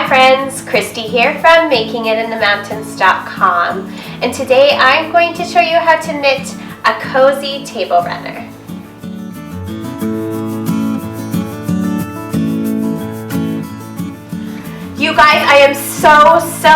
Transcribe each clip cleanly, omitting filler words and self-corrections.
friends, Christy here from makingitinthemountains.com, and today I'm going to show you how to knit a cozy table runner. You guys, I am so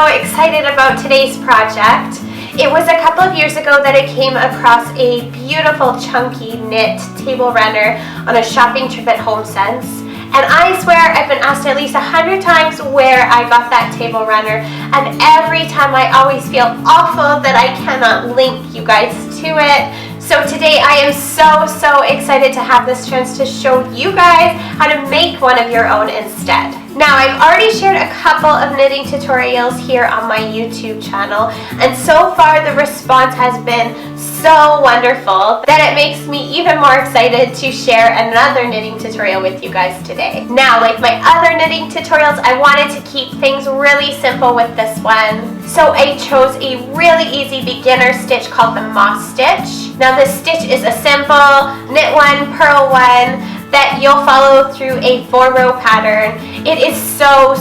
excited about today's project. It was a couple of years ago that I came across a beautiful chunky knit table runner on a shopping trip at HomeSense. And I swear I've been asked at least 100 times where I got that table runner, and every time I always feel awful that I cannot link you guys to it. So today I am so excited to have this chance to show you guys how to make one of your own instead. Now, I've already shared a couple of knitting tutorials here on my YouTube channel, and so far the response has been so wonderful that it makes me even more excited to share another knitting tutorial with you guys today. Now, like my other knitting tutorials, I wanted to keep things really simple with this one. So I chose a really easy beginner stitch called the moss stitch. Now this stitch is a simple knit one, purl one, that you'll follow through a 4-row pattern. It is so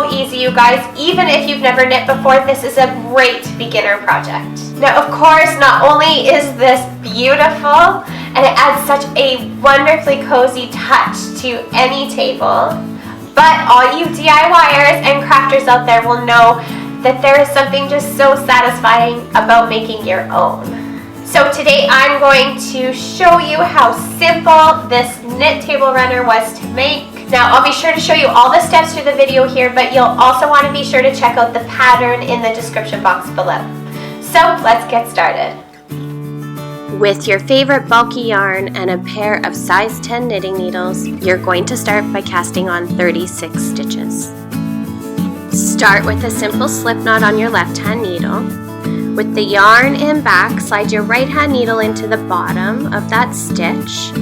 easy, you guys. Even if you've never knit before, this is a great beginner project. Now, of course, not only is this beautiful, and it adds such a wonderfully cozy touch to any table, but all you DIYers and crafters out there will know that there is something just so satisfying about making your own. So today I'm going to show you how simple this knit table runner was to make. Now I'll be sure to show you all the steps through the video here, but you'll also want to be sure to check out the pattern in the description box below. So let's get started. With your favorite bulky yarn and a pair of size 10 knitting needles, you're going to start by casting on 36 stitches. Start with a simple slip knot on your left hand needle. With the yarn in back, slide your right hand needle into the bottom of that stitch.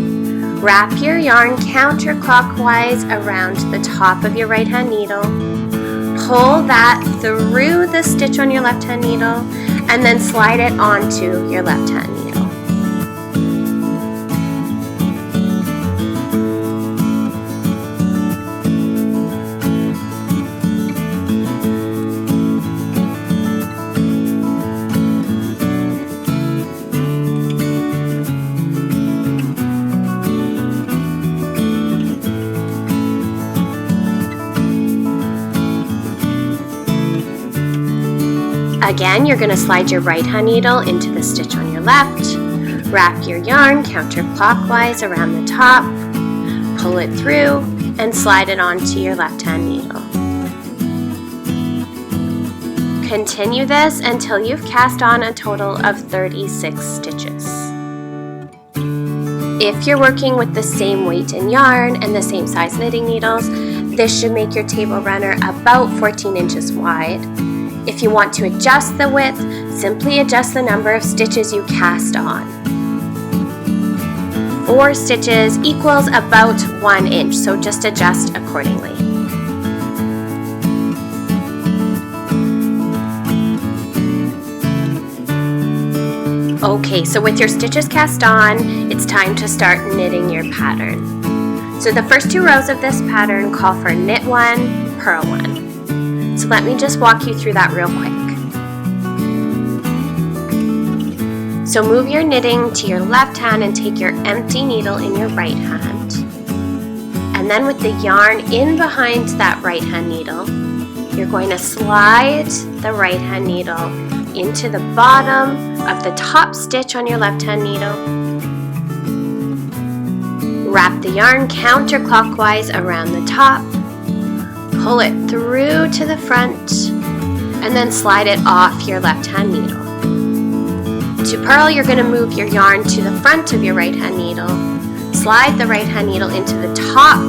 Wrap your yarn counterclockwise around the top of your right hand needle. Pull that through the stitch on your left hand needle and then slide it onto your left hand needle. Again, you're going to slide your right hand needle into the stitch on your left, wrap your yarn counterclockwise around the top, pull it through, and slide it onto your left hand needle. Continue this until you've cast on a total of 36 stitches. If you're working with the same weight in yarn and the same size knitting needles, this should make your table runner about 14 inches wide. If you want to adjust the width, simply adjust the number of stitches you cast on. 4 stitches equals about 1 inch, so just adjust accordingly. Okay, so with your stitches cast on, it's time to start knitting your pattern. So the first 2 rows of this pattern call for knit 1, purl 1. So let me just walk you through that real quick. So move your knitting to your left hand and take your empty needle in your right hand. And then with the yarn in behind that right hand needle, you're going to slide the right hand needle into the bottom of the top stitch on your left hand needle. Wrap the yarn counterclockwise around the top. Pull it through to the front and then slide it off your left hand needle. To purl, you're going to move your yarn to the front of your right hand needle, slide the right hand needle into the top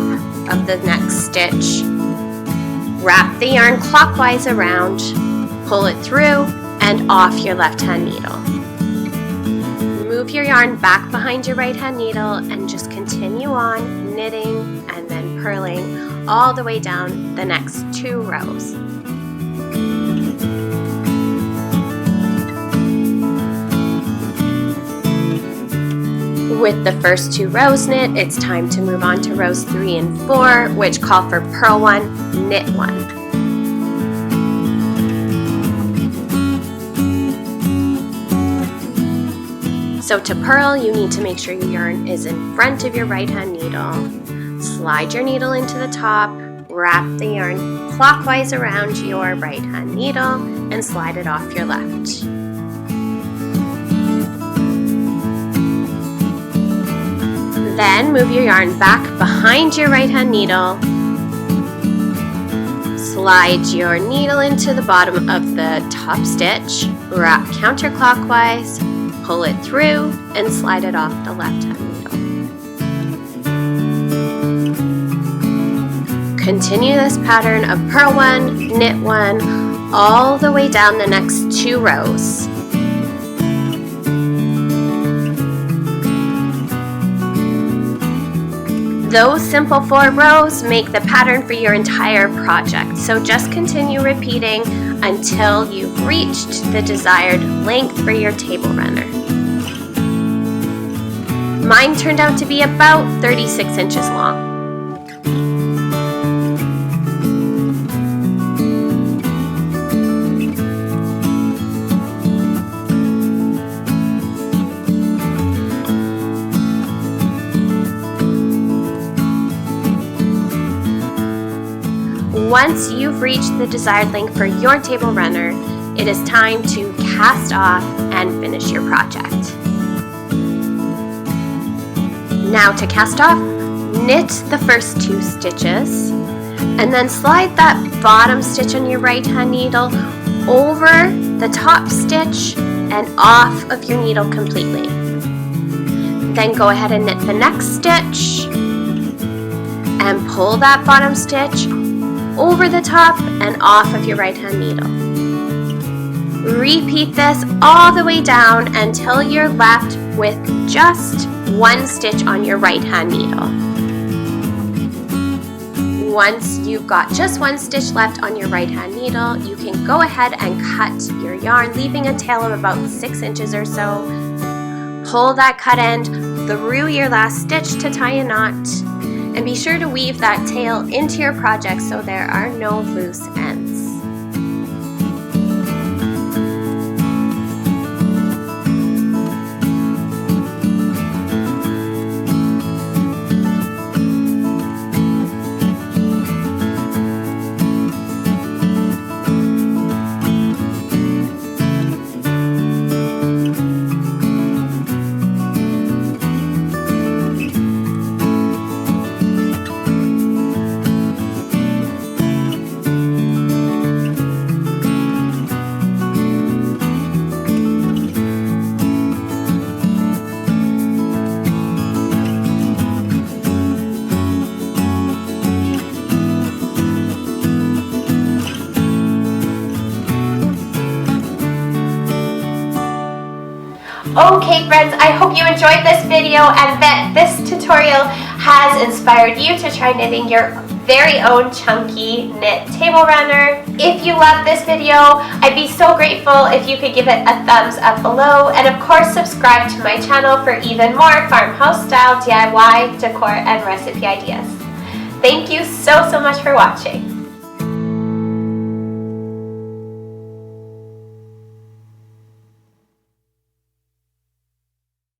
of the next stitch, wrap the yarn clockwise around, pull it through and off your left hand needle. Move your yarn back behind your right hand needle and just continue on knitting and then purling all the way down the next 2 rows. With the first 2 rows knit, it's time to move on to rows 3 and 4, which call for purl 1, knit 1. So to purl, you need to make sure your yarn is in front of your right hand needle. Slide your needle into the top, wrap the yarn clockwise around your right hand needle, and slide it off your left. Then move your yarn back behind your right hand needle. Slide your needle into the bottom of the top stitch, wrap counterclockwise, pull it through, and slide it off the left hand needle. Continue this pattern of purl one, knit one, all the way down the next 2 rows. Those simple 4 rows make the pattern for your entire project, so just continue repeating until you've reached the desired length for your table runner. Mine turned out to be about 36 inches long. Once you've reached the desired length for your table runner, it is time to cast off and finish your project. Now to cast off, knit the first 2 stitches and then slide that bottom stitch on your right hand needle over the top stitch and off of your needle completely. Then go ahead and knit the next stitch and pull that bottom stitch over the top and off of your right hand needle. Repeat this all the way down until you're left with just 1 stitch on your right hand needle. Once you've got just 1 stitch left on your right hand needle, you can go ahead and cut your yarn, leaving a tail of about 6 inches or so. Pull that cut end through your last stitch to tie a knot. And be sure to weave that tail into your project so there are no loose ends. Okay friends, I hope you enjoyed this video and that this tutorial has inspired you to try knitting your very own chunky knit table runner. If you loved this video, I'd be so grateful if you could give it a thumbs up below, and of course subscribe to my channel for even more farmhouse style DIY, decor, and recipe ideas. Thank you so much for watching.